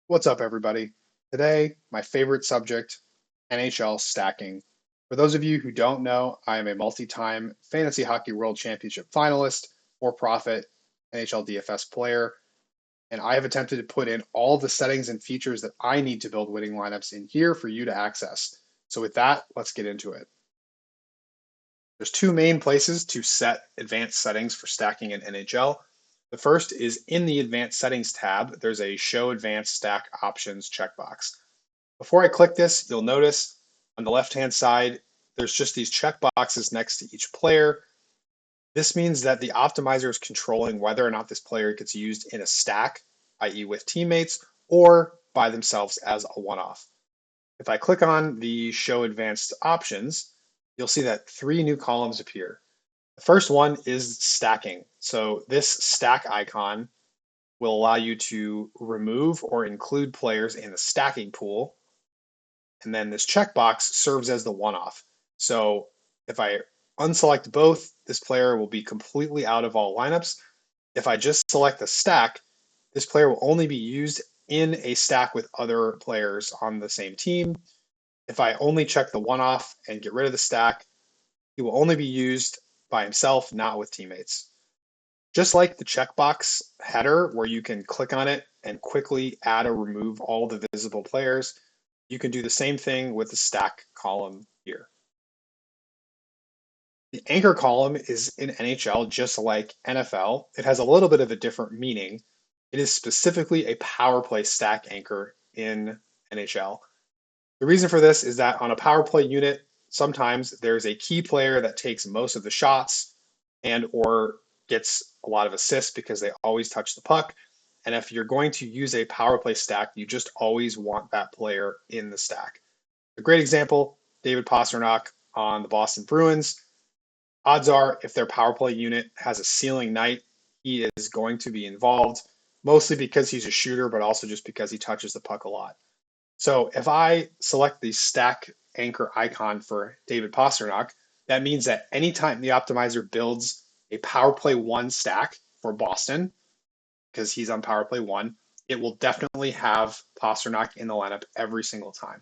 What's up, everybody? Today, my favorite subject, NHL stacking. For those of you who don't know, I am a multi-time Fantasy Hockey World Championship finalist, for-profit NHL DFS player, and I have attempted to put in all the settings and features that I need to build winning lineups in here for you to access. So with that, let's get into it. There's two main places to set advanced settings for stacking in NHL. The first is in the Advanced Settings tab, there's a Show Advanced Stack Options checkbox. Before I click this, you'll notice on the left-hand side, there's just these checkboxes next to each player. This means that the optimizer is controlling whether or not this player gets used in a stack, i.e. with teammates, or by themselves as a one-off. If I click on the Show Advanced Options, you'll see that three new columns appear. The first one is stacking. So this stack icon will allow you to remove or include players in the stacking pool. And then this checkbox serves as the one-off. So if I unselect both, this player will be completely out of all lineups. If I just select the stack, this player will only be used in a stack with other players on the same team. If I only check the one-off and get rid of the stack, he will only be used by himself, not with teammates. Just like the checkbox header, where you can click on it and quickly add or remove all the visible players, you can do the same thing with the stack column here. The anchor column is in NHL just like NFL. It has a little bit of a different meaning. It is specifically a power play stack anchor in NHL. The reason for this is that on a power play unit, sometimes there's a key player that takes most of the shots and or gets a lot of assists because they always touch the puck. And if you're going to use a power play stack, you just always want that player in the stack. A great example, David Pastrnak on the Boston Bruins. Odds are if their power play unit has a ceiling night, he is going to be involved, mostly because he's a shooter, but also just because he touches the puck a lot. So if I select the stack anchor icon for David Pastrnak, that means that anytime the optimizer builds a power play one stack for Boston, because he's on power play one, it will definitely have Pastrnak in the lineup every single time.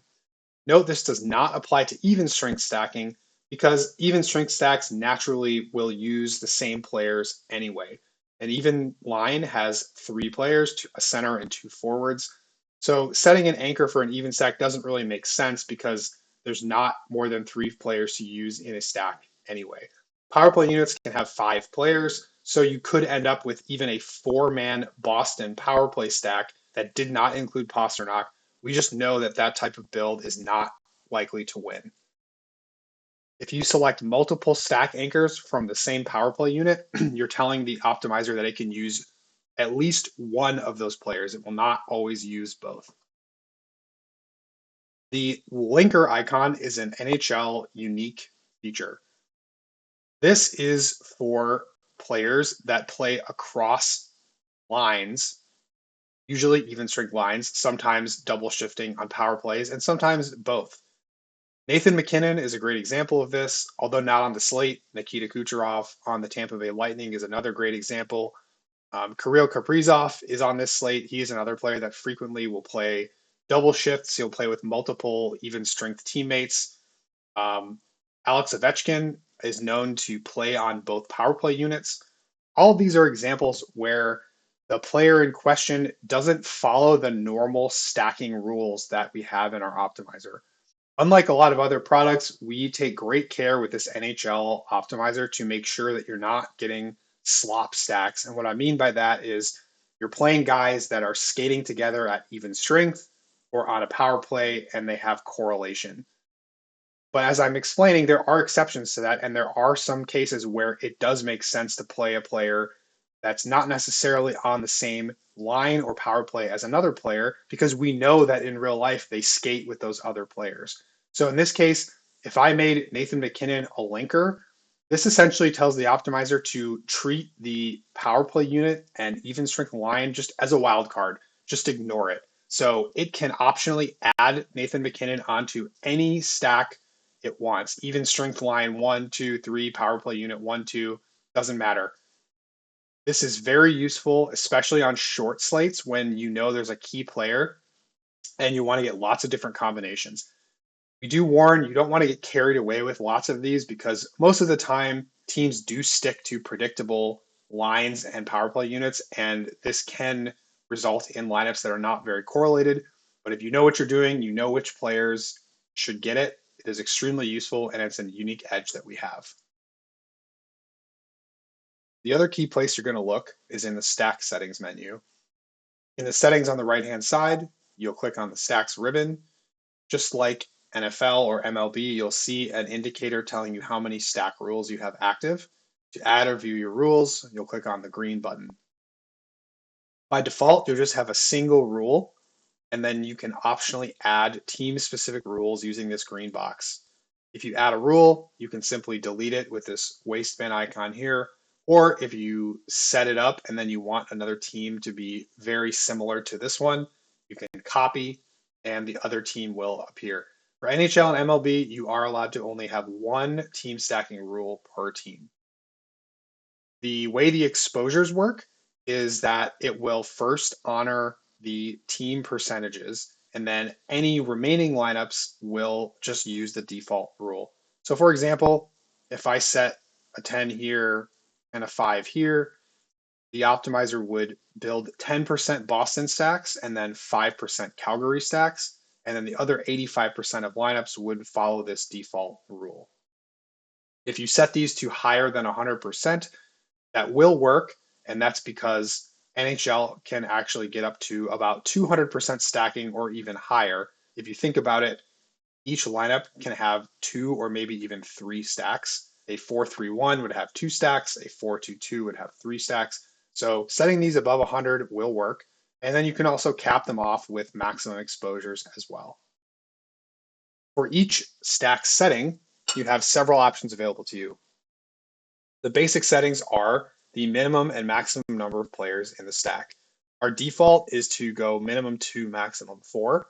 Note this does not apply to even strength stacking because even strength stacks naturally will use the same players anyway. An even line has three players, a center and two forwards. So setting an anchor for an even stack doesn't really make sense because there's not more than three players to use in a stack anyway. Power play units can have five players, so you could end up with even a four-man Boston power play stack that did not include Pastrnak. We just know that that type of build is not likely to win. If you select multiple stack anchors from the same power play unit, you're telling the optimizer that it can use at least one of those players. It will not always use both. The linker icon is an NHL unique feature. This is for players that play across lines, usually even strength lines, sometimes double shifting on power plays, and sometimes both. Nathan MacKinnon is a great example of this, although not on the slate. Nikita Kucherov on the Tampa Bay Lightning is another great example. Kirill Kaprizov is on this slate. He is another player that frequently will play double shifts. He'll play with multiple even strength teammates. Alex Ovechkin is known to play on both power play units. All of these are examples where the player in question doesn't follow the normal stacking rules that we have in our optimizer. Unlike a lot of other products, we take great care with this NHL optimizer to make sure that you're not getting slop stacks. And what I mean by that is you're playing guys that are skating together at even strength or on a power play and they have correlation. But as I'm explaining, there are exceptions to that, and there are some cases where it does make sense to play a player that's not necessarily on the same line or power play as another player because we know that in real life they skate with those other players. So in this case, if I made Nathan MacKinnon a linker, this essentially tells the optimizer to treat the power play unit and even strength line just as a wild card. Just ignore it. So it can optionally add Nathan MacKinnon onto any stack it wants. Even strength line 1, 2, 3, power play unit 1, 2, doesn't matter. This is very useful, especially on short slates when you know there's a key player and you want to get lots of different combinations. We do warn you don't want to get carried away with lots of these because most of the time teams do stick to predictable lines and power play units, and this can result in lineups that are not very correlated. But if you know what you're doing, you know which players should get it. It is extremely useful, and it's a unique edge that we have. The other key place you're going to look is in the stack settings menu. In the settings on the right-hand side, you'll click on the stacks ribbon. Just like NFL or MLB, you'll see an indicator telling you how many stack rules you have active. To add or view your rules, you'll click on the green button. By default, you'll just have a single rule, and then you can optionally add team-specific rules using this green box. If you add a rule, you can simply delete it with this waistband icon here, or if you set it up and then you want another team to be very similar to this one, you can copy and the other team will appear. For NHL and MLB, you are allowed to only have one team stacking rule per team. The way the exposures work is that it will first honor the team percentages, and then any remaining lineups will just use the default rule. So for example, if I set a 10 here and a 5 here, the optimizer would build 10% Boston stacks and then 5% Calgary stacks, and then the other 85% of lineups would follow this default rule. If you set these to higher than 100%, that will work, and that's because NHL can actually get up to about 200% stacking or even higher. If you think about it, each lineup can have two or maybe even three stacks. A 4-3-1 would have two stacks, a 4-2-2 would have three stacks. So setting these above 100 will work. And then you can also cap them off with maximum exposures as well. For each stack setting, you have several options available to you. The basic settings are the minimum and maximum number of players in the stack. Our default is to go minimum 2, maximum 4.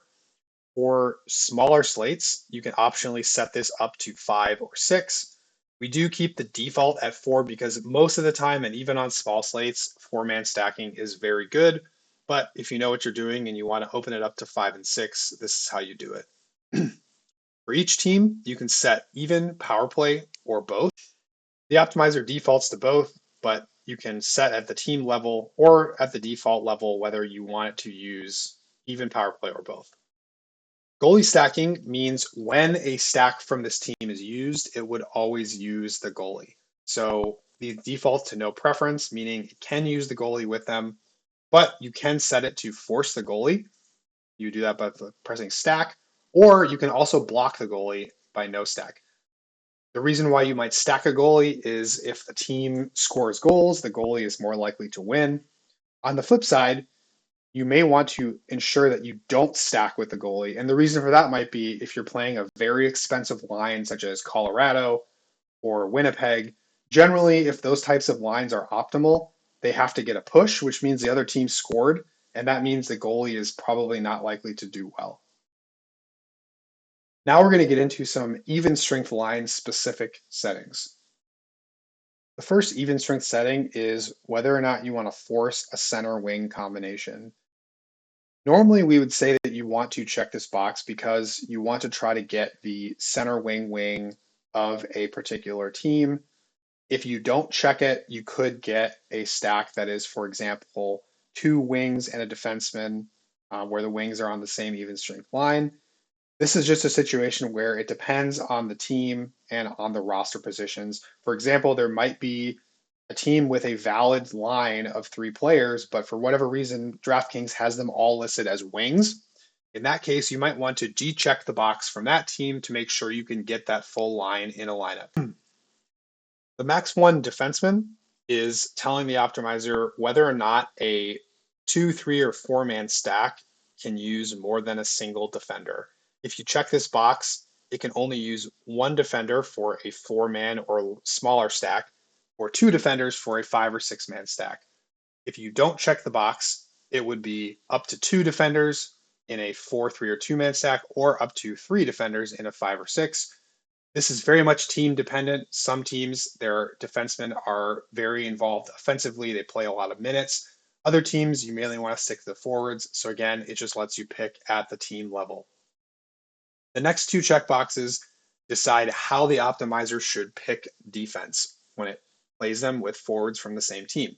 For smaller slates, you can optionally set this up to 5 or 6. We do keep the default at 4 because most of the time, and even on small slates, 4-man stacking is very good. But if you know what you're doing and you want to open it up to 5 and 6, this is how you do it. For each team, you can set even, power play, or both. The optimizer defaults to both, but you can set at the team level or at the default level whether you want it to use even, power play, or both. Goalie stacking means when a stack from this team is used, it would always use the goalie. So the default to no preference, meaning it can use the goalie with them, but you can set it to force the goalie. You do that by pressing stack, or you can also block the goalie by no stack. The reason why you might stack a goalie is if the team scores goals, the goalie is more likely to win. On the flip side, you may want to ensure that you don't stack with the goalie. And the reason for that might be if you're playing a very expensive line, such as Colorado or Winnipeg. Generally, if those types of lines are optimal, they have to get a push, which means the other team scored. And that means the goalie is probably not likely to do well. Now we're going to get into some even strength line specific settings. The first even strength setting is whether or not you want to force a center wing combination. Normally, we would say that you want to check this box because you want to try to get the center wing of a particular team. If you don't check it, you could get a stack that is, for example, 2 wings and a defenseman, where the wings are on the same even strength line. This is just a situation where it depends on the team and on the roster positions. For example, there might be a team with a valid line of 3 players, but for whatever reason, DraftKings has them all listed as wings. In that case, you might want to G-check the box from that team to make sure you can get that full line in a lineup. The max 1 defenseman is telling the optimizer whether or not a 2, 3, or 4-man stack can use more than a single defender. If you check this box, it can only use 1 defender for a 4-man or smaller stack, or 2 defenders for a 5 or 6-man stack. If you don't check the box, it would be up to 2 defenders in a 4, 3, or 2-man stack, or up to 3 defenders in a 5 or 6. This is very much team dependent. Some teams, their defensemen are very involved offensively. They play a lot of minutes. Other teams, you mainly want to stick to the forwards. So again, it just lets you pick at the team level. The next two checkboxes decide how the optimizer should pick defense when it plays them with forwards from the same team.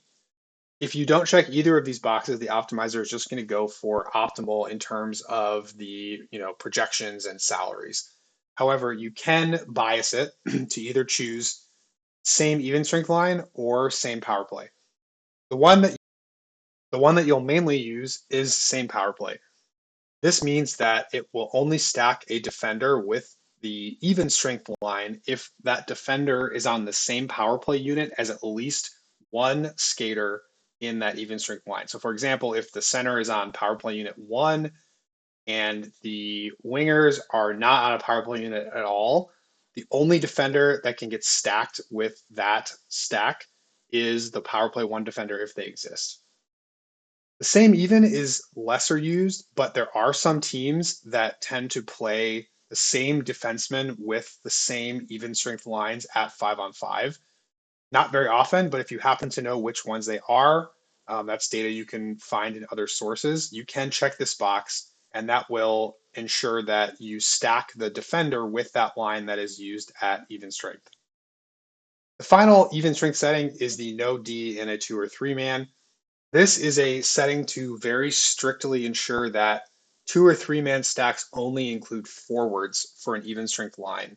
If you don't check either of these boxes, the optimizer is just going to go for optimal in terms of the projections and salaries. However, you can bias it to either choose same even strength line or same power play. The one that you'll mainly use is same power play. This means that it will only stack a defender with the even strength line if that defender is on the same power play unit as at least one skater in that even strength line. So for example, if the center is on power play unit 1 and the wingers are not on a power play unit at all, the only defender that can get stacked with that stack is the power play 1 defender if they exist. The same even is lesser used, but there are some teams that tend to play the same defenseman with the same even strength lines at 5-on-5. Not very often, but if you happen to know which ones they are, that's data you can find in other sources. You can check this box, and that will ensure that you stack the defender with that line that is used at even strength. The final even strength setting is the no D in a 2 or 3 man. This is a setting to very strictly ensure that 2 or 3 man stacks only include forwards for an even strength line.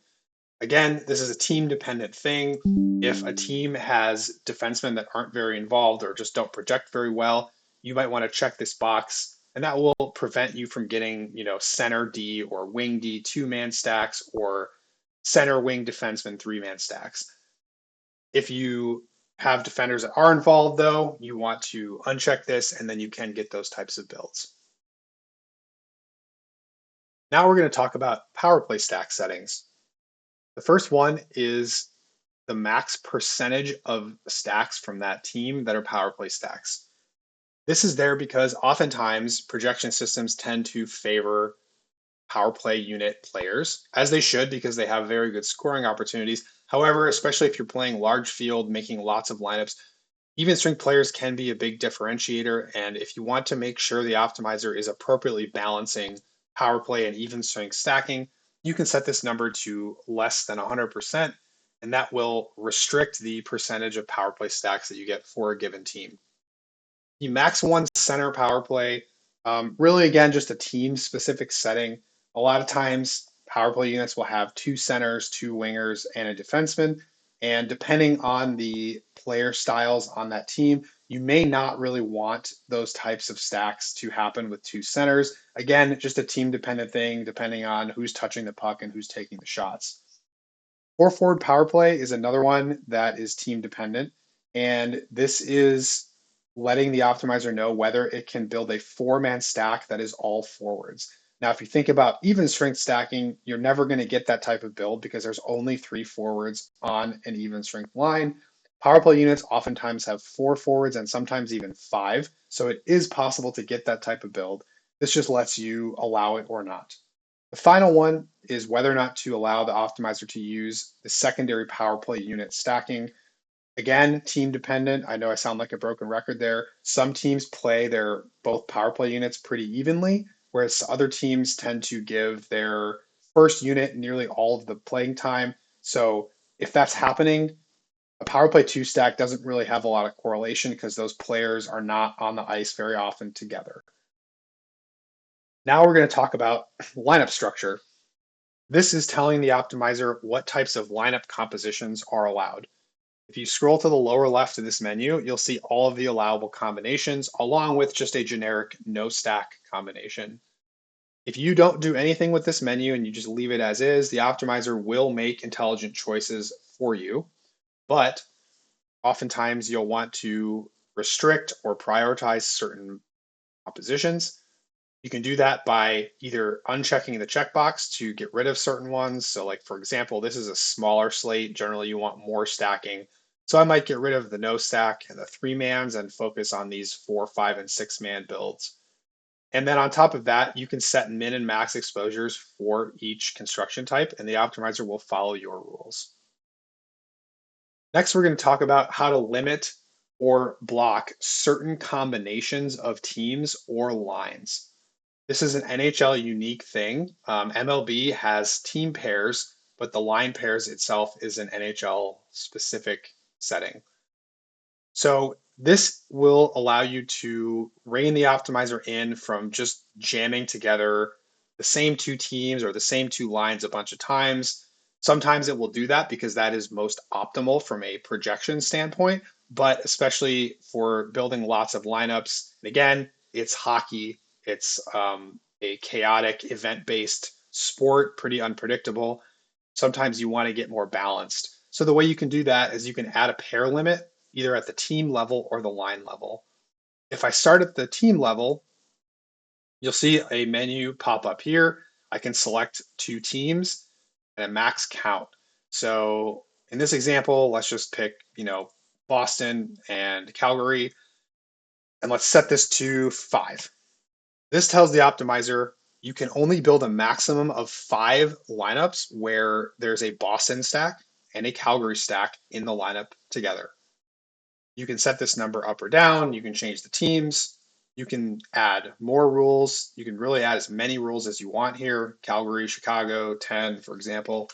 Again, this is a team dependent thing. If a team has defensemen that aren't very involved or just don't project very well, you might want to check this box, and that will prevent you from getting, center D or wing D 2-man stacks or center wing defenseman 3-man stacks. If you have defenders that are involved, though, you want to uncheck this, and then you can get those types of builds. Now we're going to talk about power play stack settings. The first one is the max percentage of stacks from that team that are power play stacks. This is there because oftentimes projection systems tend to favor power play unit players, as they should because they have very good scoring opportunities. However, especially if you're playing large field, making lots of lineups, even strength players can be a big differentiator. And if you want to make sure the optimizer is appropriately balancing power play and even strength stacking, you can set this number to less than 100%, and that will restrict the percentage of power play stacks that you get for a given team. The max 1 center power play, really again, just a team specific setting. A lot of times power play units will have 2 centers, 2 wingers, and a defenseman. And depending on the player styles on that team, you may not really want those types of stacks to happen with 2 centers. Again, just a team dependent thing, depending on who's touching the puck and who's taking the shots. 4-forward power play is another one that is team dependent. And this is letting the optimizer know whether it can build a 4-man stack that is all forwards. Now, if you think about even strength stacking, you're never going to get that type of build because there's only 3 forwards on an even strength line. Power play units oftentimes have 4 forwards and sometimes even 5. So it is possible to get that type of build. This just lets you allow it or not. The final one is whether or not to allow the optimizer to use the secondary power play unit stacking. Again, team dependent. I know I sound like a broken record there. Some teams play their both power play units pretty evenly, whereas other teams tend to give their first unit nearly all of the playing time. So if that's happening, a power play 2 stack doesn't really have a lot of correlation because those players are not on the ice very often together. Now we're going to talk about lineup structure. This is telling the optimizer what types of lineup compositions are allowed. If you scroll to the lower left of this menu, you'll see all of the allowable combinations along with just a generic no stack combination. If you don't do anything with this menu and you just leave it as is, the optimizer will make intelligent choices for you, but oftentimes you'll want to restrict or prioritize certain compositions. You can do that by either unchecking the checkbox to get rid of certain ones. So like, for example, this is a smaller slate. Generally, you want more stacking. So I might get rid of the no stack and the 3-mans and focus on these 4, 5, and 6-man builds. And then on top of that, you can set min and max exposures for each construction type, and the optimizer will follow your rules. Next, we're going to talk about how to limit or block certain combinations of teams or lines. This is an NHL unique thing. MLB has team pairs, but the line pairs itself is an NHL specific setting. So this will allow you to rein the optimizer in from just jamming together the same two teams or the same two lines a bunch of times. Sometimes it will do that because that is most optimal from a projection standpoint, but especially for building lots of lineups. And again, it's hockey, it's a chaotic event-based sport, pretty unpredictable. Sometimes you want to get more balanced. So the way you can do that is you can add a pair limit either at the team level or the line level. If I start at the team level, you'll see a menu pop up here. I can select two teams and a max count. So in this example, let's just pick, Boston and Calgary, and let's set this to 5. This tells the optimizer you can only build a maximum of 5 lineups where there's a Boston stack and a Calgary stack in the lineup together. You can set this number up or down. You can change the teams. You can add more rules. You can really add as many rules as you want here. Calgary, Chicago, 10, for example.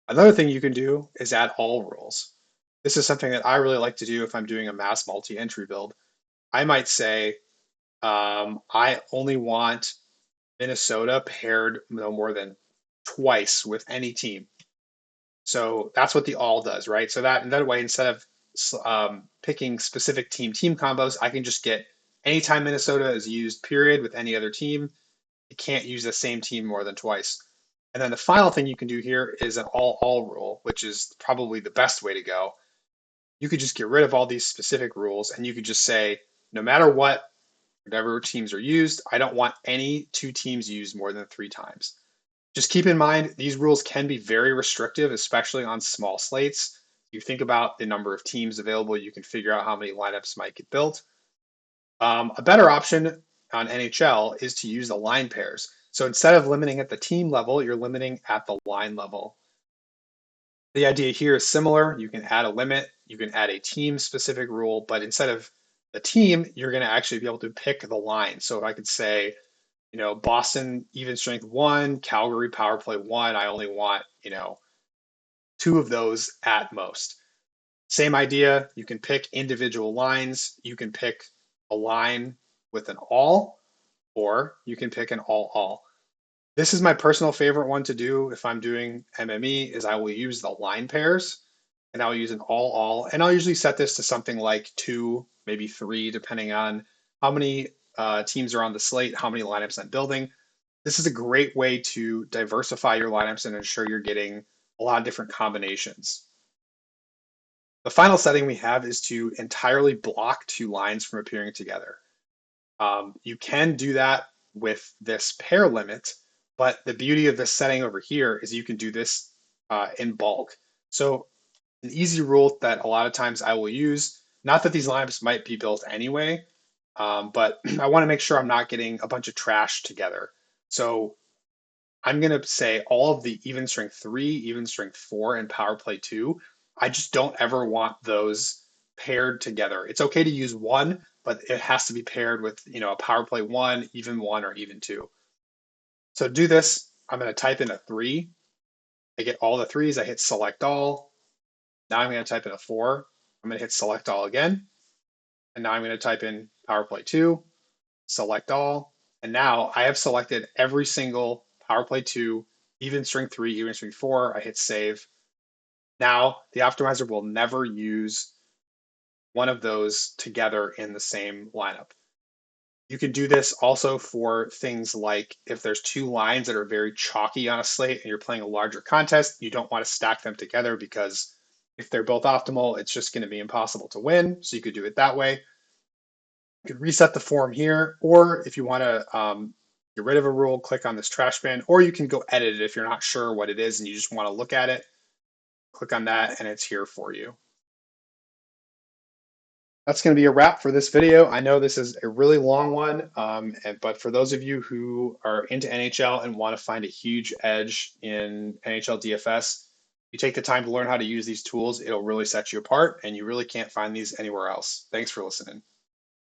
Another thing you can do is add all rules. This is something that I really like to do if I'm doing a mass multi-entry build. I might say, I only want Minnesota paired no more than twice with any team. So that's what the all does, right? So that way, instead of picking specific team combos, I can just get anytime Minnesota is used, period, with any other team, you can't use the same team more than twice. And then the final thing you can do here is an all rule, which is probably the best way to go. You could just get rid of all these specific rules and you could just say, no matter what, whatever teams are used, I don't want any two teams used more than 3 times. Just keep in mind, these rules can be very restrictive, especially on small slates. You think about the number of teams available, you can figure out how many lineups might get built. A better option on NHL is to use the line pairs. So instead of limiting at the team level, you're limiting at the line level. The idea here is similar. You can add a limit, you can add a team specific rule, but instead of the team, you're going to actually be able to pick the line. So if I could say, Boston even strength 1, Calgary power play 1, I only want, 2 of those at most. Same idea, you can pick individual lines, you can pick a line with an all, or you can pick an all. This is my personal favorite one to do if I'm doing MME is I will use the line pairs and I'll use an all, and I'll usually set this to something like 2, maybe 3, depending on how many teams are on the slate, how many lineups I'm building. This is a great way to diversify your lineups and ensure you're getting a lot of different combinations. The final setting we have is to entirely block 2 lines from appearing together. You can do that with this pair limit, but the beauty of this setting over here is you can do this in bulk. So an easy rule that a lot of times I will use, not that these lineups might be built anyway, but I want to make sure I'm not getting a bunch of trash together. So I'm going to say all of the even strength 3, even strength 4, and power play 2. I just don't ever want those paired together. It's okay to use one, but it has to be paired with, a power play 1, even 1, or even 2. So to do this, I'm going to type in a 3. I get all the 3s. I hit select all. Now I'm going to type in a 4. I'm going to hit select all again. And now I'm going to type in power play 2, select all. And now I have selected every single power play 2, even string 3, even string 4. I hit save. Now the optimizer will never use one of those together in the same lineup. You can do this also for things like if there's 2 lines that are very chalky on a slate and you're playing a larger contest, you don't want to stack them together because if they're both optimal, it's just going to be impossible to win. So you could do it that way. You could reset the form here, or if you want to get rid of a rule, click on this trash bin, or you can go edit it if you're not sure what it is and you just want to look at it. Click on that and it's here for you. That's going to be a wrap for this video. I know this is a really long one, but for those of you who are into NHL and want to find a huge edge in NHL DFS, You take the time to learn how to use these tools, it'll really set you apart, and you really can't find these anywhere else. Thanks for listening.